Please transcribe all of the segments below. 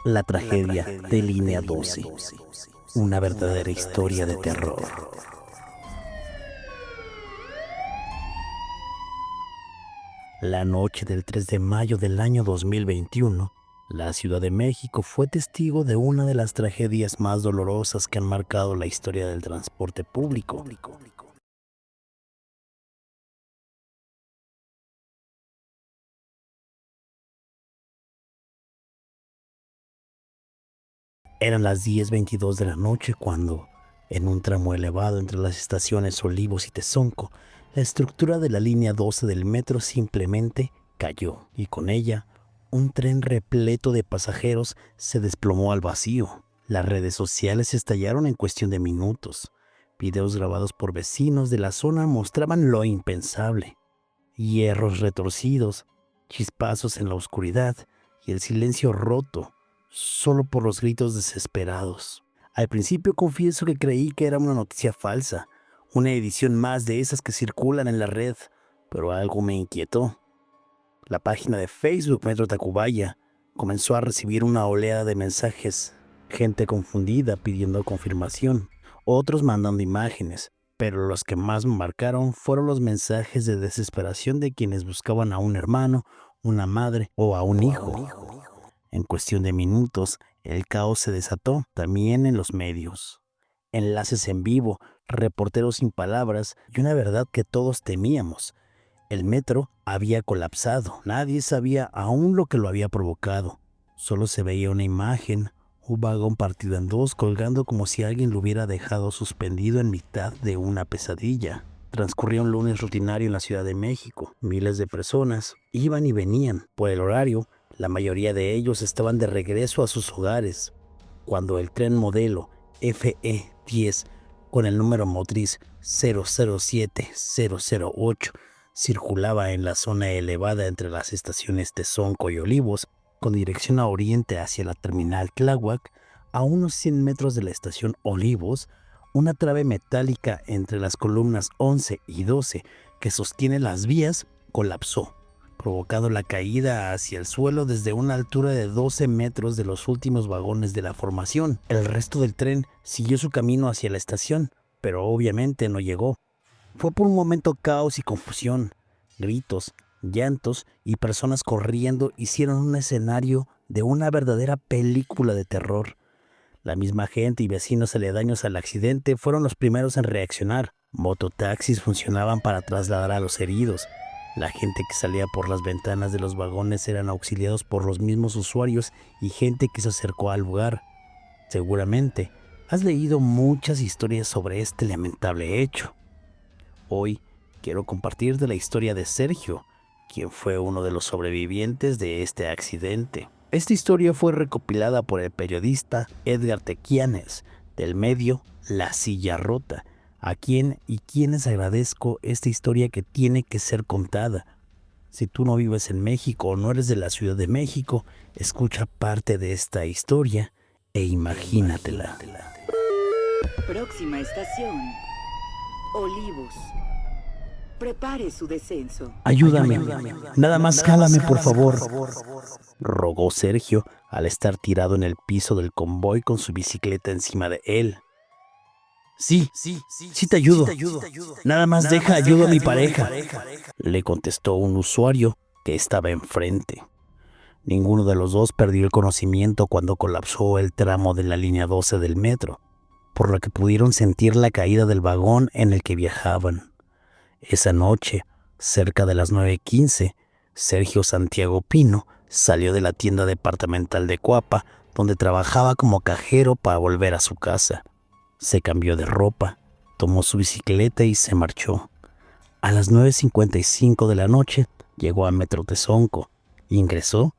La tragedia de Línea 12, una verdadera historia de terror. La noche del 3 de mayo del año 2021, la Ciudad de México fue testigo de una de las tragedias más dolorosas que han marcado la historia del transporte público. Eran las 10:22 de la noche cuando, en un tramo elevado entre las estaciones Olivos y Tezonco, la estructura de la línea 12 del metro simplemente cayó, y con ella, un tren repleto de pasajeros se desplomó al vacío. Las redes sociales estallaron en cuestión de minutos. Videos grabados por vecinos de la zona mostraban lo impensable: hierros retorcidos, chispazos en la oscuridad y el silencio roto solo por los gritos desesperados. Al principio confieso que creí que era una noticia falsa, una edición más de esas que circulan en la red, pero algo me inquietó. La página de Facebook Metro Tacubaya comenzó a recibir una oleada de mensajes, gente confundida pidiendo confirmación, otros mandando imágenes, pero los que más me marcaron fueron los mensajes de desesperación de quienes buscaban a un hermano, una madre o a un hijo. En cuestión de minutos, el caos se desató también en los medios. Enlaces en vivo, reporteros sin palabras y una verdad que todos temíamos: el metro había colapsado. Nadie sabía aún lo que lo había provocado. Solo se veía una imagen, un vagón partido en dos colgando como si alguien lo hubiera dejado suspendido en mitad de una pesadilla. Transcurría un lunes rutinario en la Ciudad de México. Miles de personas iban y venían. Por el horario, la mayoría de ellos estaban de regreso a sus hogares, cuando el tren modelo FE10 con el número motriz 007008 circulaba en la zona elevada entre las estaciones Tezonco y Olivos, con dirección a oriente hacia la terminal Tláhuac. A unos 100 metros de la estación Olivos, una trave metálica entre las columnas 11 y 12 que sostiene las vías colapsó, provocando la caída hacia el suelo desde una altura de 12 metros de los últimos vagones de la formación. El resto del tren siguió su camino hacia la estación, pero obviamente no llegó. Fue por un momento caos y confusión. Gritos, llantos y personas corriendo hicieron un escenario de una verdadera película de terror. La misma gente y vecinos aledaños al accidente fueron los primeros en reaccionar. Mototaxis funcionaban para trasladar a los heridos. La gente que salía por las ventanas de los vagones eran auxiliados por los mismos usuarios y gente que se acercó al lugar. Seguramente has leído muchas historias sobre este lamentable hecho. Hoy quiero compartirte la historia de Sergio, quien fue uno de los sobrevivientes de este accidente. Esta historia fue recopilada por el periodista Edgar Tequianes, del medio La Silla Rota, a quienes agradezco esta historia que tiene que ser contada. Si tú no vives en México o no eres de la Ciudad de México, escucha parte de esta historia e imagínatela. Próxima estación, Olivos. Prepare su descenso. Ayúdame, nada más jálame, por favor, rogó Sergio al estar tirado en el piso del convoy con su bicicleta encima de él. Sí te ayudo. Nada más deja ayudo a mi pareja, le contestó un usuario que estaba enfrente. Ninguno de los dos perdió el conocimiento cuando colapsó el tramo de la línea 12 del metro, por lo que pudieron sentir la caída del vagón en el que viajaban. Esa noche, cerca de las 9:15, Sergio Santiago Pino salió de la tienda departamental de Coapa, donde trabajaba como cajero, para volver a su casa. Se cambió de ropa, tomó su bicicleta y se marchó. A las 9:55 de la noche llegó a Metro Tezonco, ingresó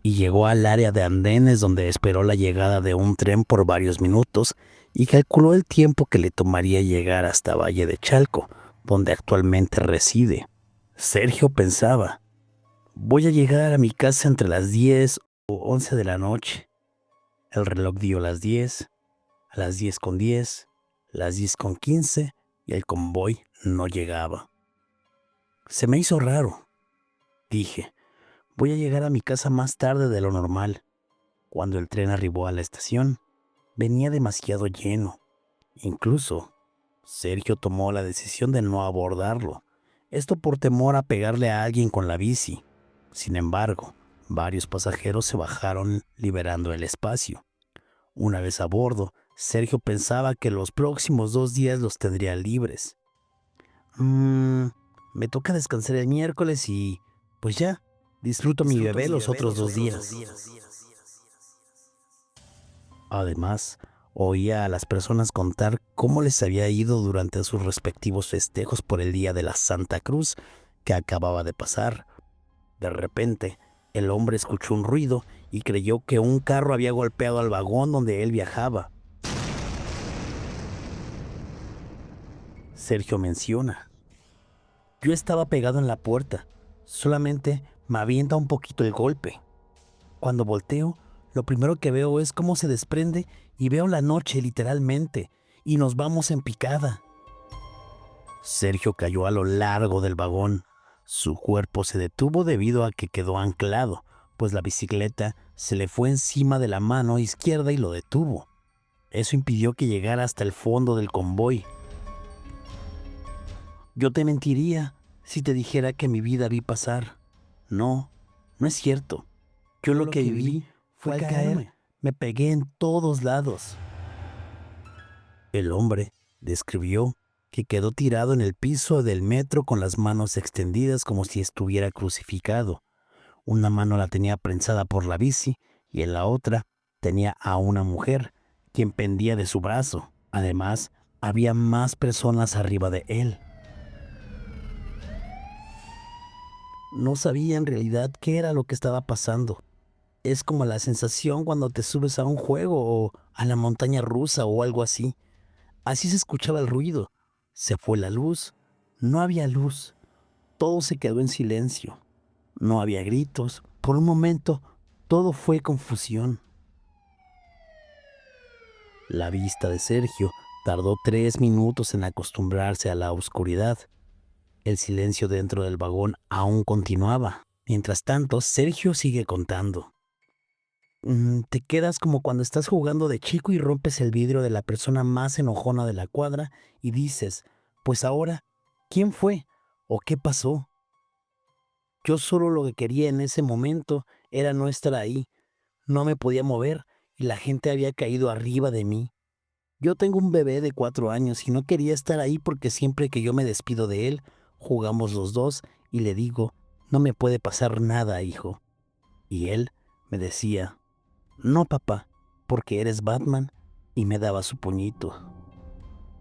y llegó al área de andenes, donde esperó la llegada de un tren por varios minutos y calculó el tiempo que le tomaría llegar hasta Valle de Chalco, donde actualmente reside. Sergio pensaba: voy a llegar a mi casa entre las 10 o 11 de la noche. El reloj dio las 10, a las 10:10, las 10:15 y el convoy no llegaba. Se me hizo raro. Dije: voy a llegar a mi casa más tarde de lo normal. Cuando el tren arribó a la estación, venía demasiado lleno. Incluso, Sergio tomó la decisión de no abordarlo, esto por temor a pegarle a alguien con la bici. Sin embargo, varios pasajeros se bajaron liberando el espacio. Una vez a bordo, Sergio pensaba que los próximos 2 días los tendría libres. Me toca descansar el miércoles y, pues ya, disfruto mi bebé los otros 2 días. Además, oía a las personas contar cómo les había ido durante sus respectivos festejos por el día de la Santa Cruz que acababa de pasar. De repente, el hombre escuchó un ruido y creyó que un carro había golpeado al vagón donde él viajaba. Sergio menciona: yo estaba pegado en la puerta, solamente me avienta un poquito el golpe. Cuando volteo, lo primero que veo es cómo se desprende y veo la noche literalmente, y nos vamos en picada. Sergio cayó a lo largo del vagón. Su cuerpo se detuvo debido a que quedó anclado, pues la bicicleta se le fue encima de la mano izquierda y lo detuvo. Eso impidió que llegara hasta el fondo del convoy. Yo te mentiría si te dijera que mi vida vi pasar. No, no es cierto. Yo lo que viví fue al caer. Me pegué en todos lados. El hombre describió que quedó tirado en el piso del metro con las manos extendidas como si estuviera crucificado. Una mano la tenía prensada por la bici y en la otra tenía a una mujer, quien pendía de su brazo. Además, había más personas arriba de él. No sabía en realidad qué era lo que estaba pasando. Es como la sensación cuando te subes a un juego o a la montaña rusa o algo así. Así se escuchaba el ruido. Se fue la luz. No había luz. Todo se quedó en silencio. No había gritos. Por un momento, todo fue confusión. La vista de Sergio tardó 3 minutos en acostumbrarse a la oscuridad. El silencio dentro del vagón aún continuaba. Mientras tanto, Sergio sigue contando. Te quedas como cuando estás jugando de chico y rompes el vidrio de la persona más enojona de la cuadra y dices, pues ahora, ¿quién fue? ¿O qué pasó? Yo solo lo que quería en ese momento era no estar ahí. No me podía mover y la gente había caído arriba de mí. Yo tengo un bebé de 4 años y no quería estar ahí porque siempre que yo me despido de él, jugamos los dos y le digo, no me puede pasar nada, hijo. Y él me decía, no, papá, porque eres Batman, y me daba su puñito.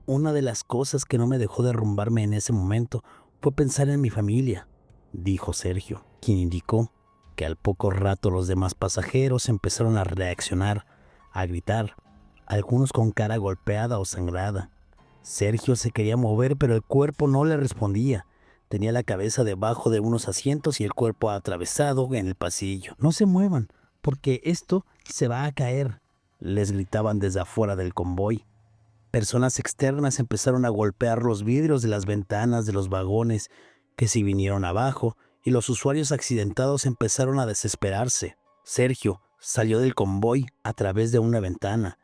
Una de las cosas que no me dejó derrumbarme en ese momento fue pensar en mi familia, dijo Sergio, quien indicó que al poco rato los demás pasajeros empezaron a reaccionar, a gritar, algunos con cara golpeada o sangrada. Sergio se quería mover, pero el cuerpo no le respondía. Tenía la cabeza debajo de unos asientos y el cuerpo atravesado en el pasillo. No se muevan, porque esto se va a caer, les gritaban desde afuera del convoy. Personas externas empezaron a golpear los vidrios de las ventanas de los vagones que se vinieron abajo y los usuarios accidentados empezaron a desesperarse. Sergio salió del convoy a través de una ventana,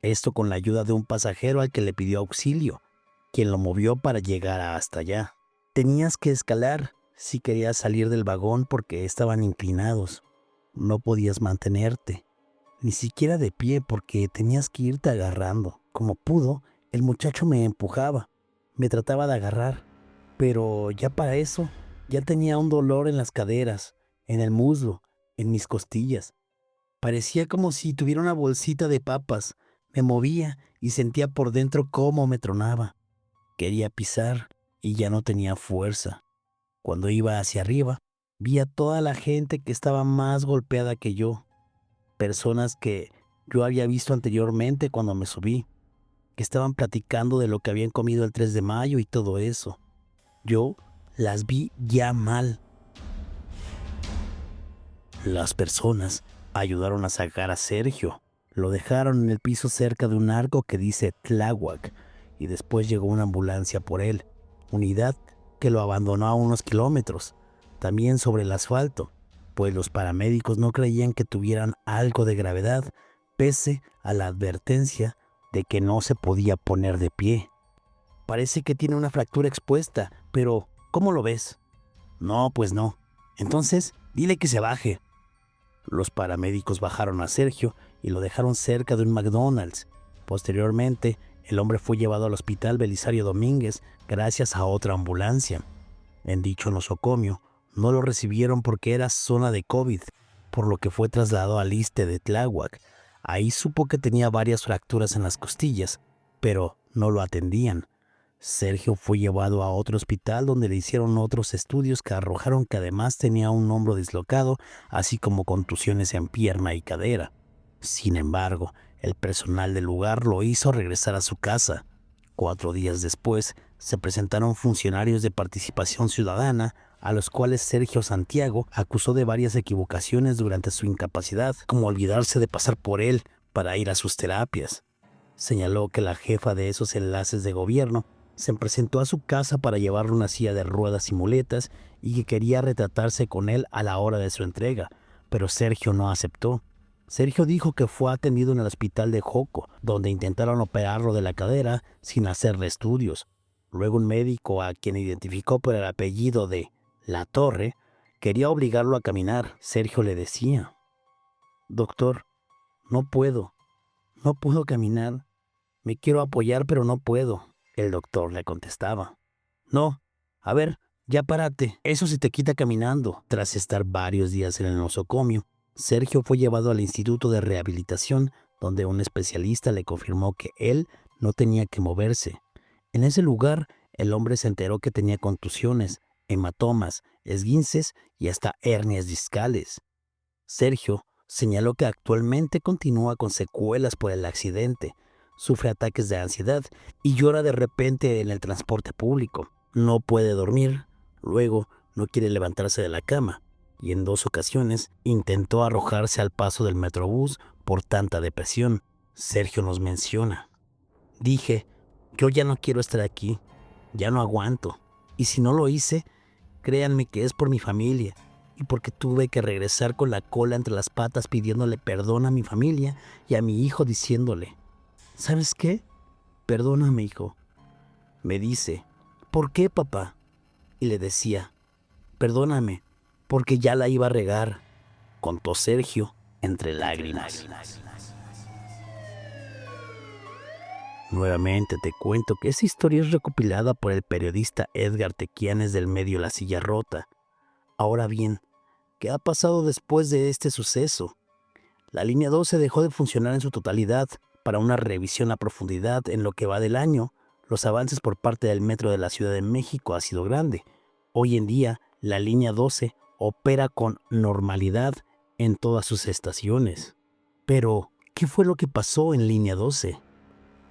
esto con la ayuda de un pasajero al que le pidió auxilio, quien lo movió para llegar hasta allá. Tenías que escalar si querías salir del vagón porque estaban inclinados. No podías mantenerte, ni siquiera de pie porque tenías que irte agarrando. Como pudo, el muchacho me empujaba, me trataba de agarrar, pero ya para eso ya tenía un dolor en las caderas, en el muslo, en mis costillas. Parecía como si tuviera una bolsita de papas. Me movía y sentía por dentro cómo me tronaba. Quería pisar y ya no tenía fuerza. Cuando iba hacia arriba, vi a toda la gente que estaba más golpeada que yo. Personas que yo había visto anteriormente cuando me subí, que estaban platicando de lo que habían comido el 3 de mayo y todo eso. Yo las vi ya mal. Las personas ayudaron a sacar a Sergio. Lo dejaron en el piso cerca de un arco que dice Tláhuac y después llegó una ambulancia por él, unidad que lo abandonó a unos kilómetros, también sobre el asfalto, pues los paramédicos no creían que tuvieran algo de gravedad, pese a la advertencia de que no se podía poner de pie. Parece que tiene una fractura expuesta, pero ¿cómo lo ves? No, pues no. Entonces, dile que se baje. Los paramédicos bajaron a Sergio y lo dejaron cerca de un McDonald's. Posteriormente, el hombre fue llevado al hospital Belisario Domínguez gracias a otra ambulancia. En dicho nosocomio, no lo recibieron porque era zona de COVID, por lo que fue trasladado al ISSSTE de Tláhuac. Ahí supo que tenía varias fracturas en las costillas, pero no lo atendían. Sergio fue llevado a otro hospital donde le hicieron otros estudios que arrojaron que además tenía un hombro dislocado, así como contusiones en pierna y cadera. Sin embargo, el personal del lugar lo hizo regresar a su casa. 4 días después, se presentaron funcionarios de Participación Ciudadana, a los cuales Sergio Santiago acusó de varias equivocaciones durante su incapacidad, como olvidarse de pasar por él para ir a sus terapias. Señaló que la jefa de esos enlaces de gobierno se presentó a su casa para llevarle una silla de ruedas y muletas y que quería retratarse con él a la hora de su entrega, pero Sergio no aceptó. Sergio dijo que fue atendido en el hospital de Joco, donde intentaron operarlo de la cadera sin hacerle estudios. Luego un médico, a quien identificó por el apellido de La Torre, quería obligarlo a caminar. Sergio le decía: «Doctor, no puedo caminar. Me quiero apoyar, pero no puedo». El doctor le contestaba: «No, a ver, ya párate, eso se te quita caminando». Tras estar varios días en el nosocomio, Sergio fue llevado al Instituto de Rehabilitación, donde un especialista le confirmó que él no tenía que moverse. En ese lugar, el hombre se enteró que tenía contusiones, hematomas, esguinces y hasta hernias discales. Sergio señaló que actualmente continúa con secuelas por el accidente, sufre ataques de ansiedad y llora de repente en el transporte público. No puede dormir, luego no quiere levantarse de la cama y en 2 ocasiones intentó arrojarse al paso del metrobús por tanta depresión. Sergio nos menciona: «Dije, yo ya no quiero estar aquí, ya no aguanto, y si no lo hice, créanme que es por mi familia y porque tuve que regresar con la cola entre las patas pidiéndole perdón a mi familia y a mi hijo diciéndole: ¿sabes qué? Perdóname, hijo». Me dice: «¿Por qué, papá?». Y le decía: «Perdóname, porque ya la iba a regar», contó Sergio entre lágrimas. Nuevamente te cuento que esta historia es recopilada por el periodista Edgar Tequianes del medio La Silla Rota. Ahora bien, ¿qué ha pasado después de este suceso? La línea 12 dejó de funcionar en su totalidad. Para una revisión a profundidad en lo que va del año, los avances por parte del Metro de la Ciudad de México ha sido grande. Hoy en día, la línea 12 opera con normalidad en todas sus estaciones. Pero, ¿qué fue lo que pasó en línea 12?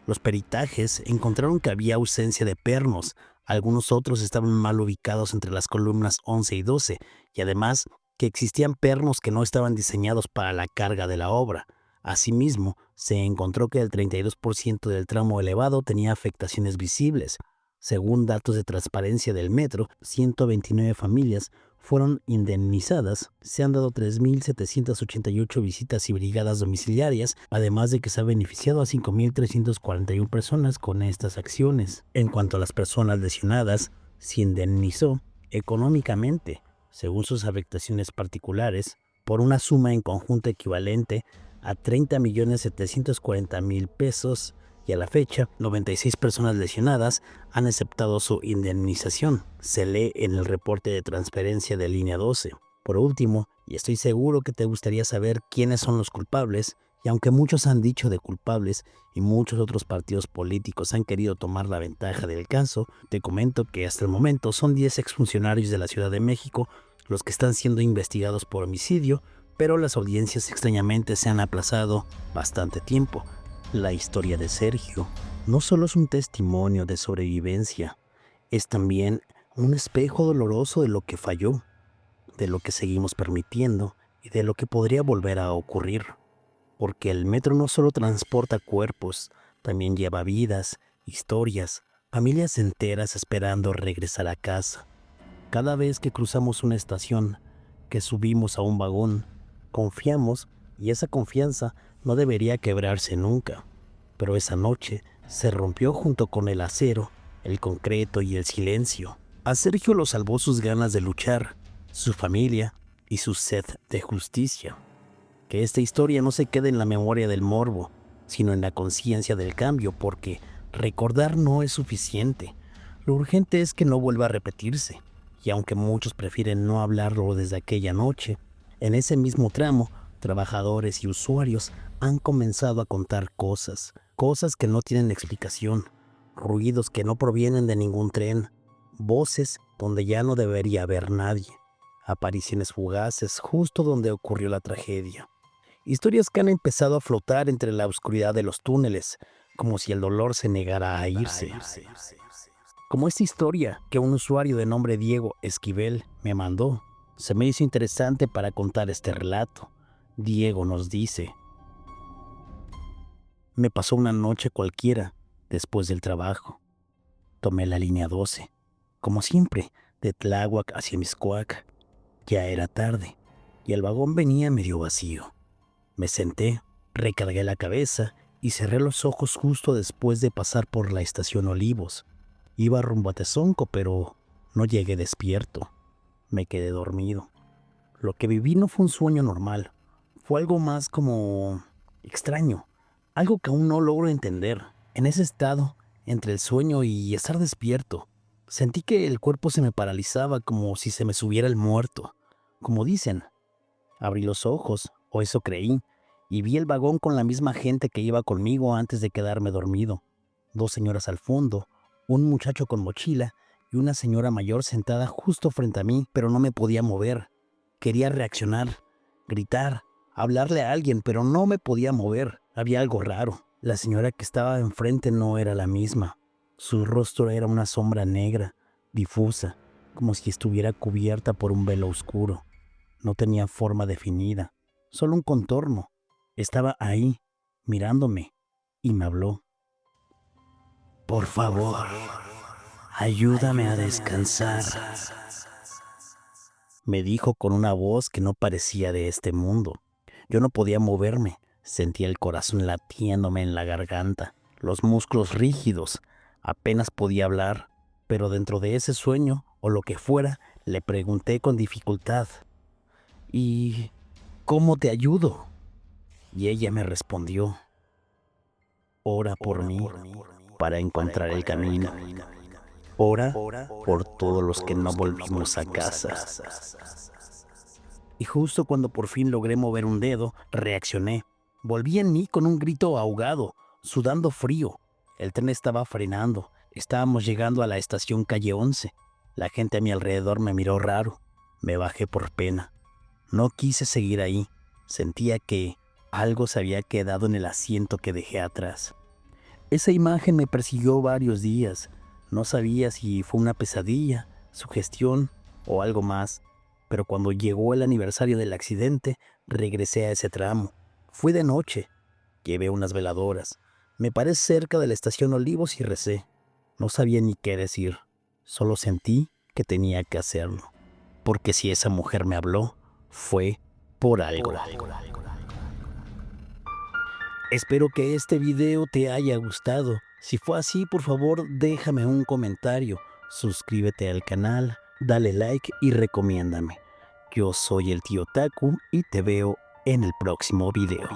Los peritajes encontraron que había ausencia de pernos, algunos otros estaban mal ubicados entre las columnas 11 y 12, y además que existían pernos que no estaban diseñados para la carga de la obra. Asimismo, se encontró que el 32% del tramo elevado tenía afectaciones visibles. Según datos de transparencia del metro, 129 familias fueron indemnizadas. Se han dado 3.788 visitas y brigadas domiciliarias, además de que se ha beneficiado a 5.341 personas con estas acciones. En cuanto a las personas lesionadas, se indemnizó económicamente, según sus afectaciones particulares, por una suma en conjunto equivalente a 30.740.000 pesos, y a la fecha, 96 personas lesionadas han aceptado su indemnización, se lee en el reporte de transferencia de línea 12. Por último, y estoy seguro que te gustaría saber quiénes son los culpables, y aunque muchos han dicho de culpables y muchos otros partidos políticos han querido tomar la ventaja del caso, te comento que hasta el momento son 10 exfuncionarios de la Ciudad de México los que están siendo investigados por homicidio, pero las audiencias extrañamente se han aplazado bastante tiempo. La historia de Sergio no solo es un testimonio de sobrevivencia, es también un espejo doloroso de lo que falló, de lo que seguimos permitiendo y de lo que podría volver a ocurrir. Porque el metro no solo transporta cuerpos, también lleva vidas, historias, familias enteras esperando regresar a casa. Cada vez que cruzamos una estación, que subimos a un vagón. Confiamos y esa confianza no debería quebrarse nunca. Pero esa noche se rompió junto con el acero, el concreto y el silencio. A Sergio lo salvó sus ganas de luchar, su familia y su sed de justicia. Que esta historia no se quede en la memoria del morbo, sino en la conciencia del cambio, porque recordar no es suficiente. Lo urgente es que no vuelva a repetirse. Y aunque muchos prefieren no hablarlo desde aquella noche, en ese mismo tramo, trabajadores y usuarios han comenzado a contar cosas que no tienen explicación, ruidos que no provienen de ningún tren, voces donde ya no debería haber nadie, apariciones fugaces justo donde ocurrió la tragedia. Historias que han empezado a flotar entre la oscuridad de los túneles, como si el dolor se negara a irse. Como esta historia que un usuario de nombre Diego Esquivel me mandó. Se me hizo interesante para contar este relato. Diego nos dice: me pasó una noche cualquiera después del trabajo. Tomé la línea 12, como siempre, de Tláhuac hacia Mixcoac. Ya era tarde y el vagón venía medio vacío. Me senté, recargué la cabeza y cerré los ojos justo después de pasar por la estación Olivos. Iba rumbo a Tezonco, pero no llegué despierto. Me quedé dormido. Lo que viví no fue un sueño normal. Fue algo más como extraño. Algo que aún no logro entender. En ese estado, entre el sueño y estar despierto, sentí que el cuerpo se me paralizaba como si se me subiera el muerto. Como dicen, abrí los ojos, o eso creí, y vi el vagón con la misma gente que iba conmigo antes de quedarme dormido. 2 señoras al fondo, un muchacho con mochila y una señora mayor sentada justo frente a mí, pero no me podía mover. Quería reaccionar, gritar, hablarle a alguien, pero no me podía mover. Había algo raro. La señora que estaba enfrente no era la misma. Su rostro era una sombra negra, difusa, como si estuviera cubierta por un velo oscuro. No tenía forma definida, solo un contorno. Estaba ahí, mirándome, y me habló. Por favor, ayúdame a descansar, me dijo con una voz que no parecía de este mundo. Yo no podía moverme, sentía el corazón latiéndome en la garganta, los músculos rígidos, apenas podía hablar, pero dentro de ese sueño, o lo que fuera, le pregunté con dificultad: ¿y cómo te ayudo? Y ella me respondió: ora por mí para encontrar el camino. Ora por todos los que no volvimos a casa. Y justo cuando por fin logré mover un dedo, reaccioné. Volví en mí con un grito ahogado, sudando frío. El tren estaba frenando. Estábamos llegando a la estación Calle 11. La gente a mi alrededor me miró raro. Me bajé por pena. No quise seguir ahí. Sentía que algo se había quedado en el asiento que dejé atrás. Esa imagen me persiguió varios días. No sabía si fue una pesadilla, sugestión o algo más. Pero cuando llegó el aniversario del accidente, regresé a ese tramo. Fui de noche. Llevé unas veladoras. Me paré cerca de la estación Olivos y recé. No sabía ni qué decir. Solo sentí que tenía que hacerlo. Porque si esa mujer me habló, fue por algo. Espero que este video te haya gustado. Si fue así, por favor, déjame un comentario. Suscríbete al canal, dale like y recomiéndame. Yo soy el tío Taku y te veo en el próximo video.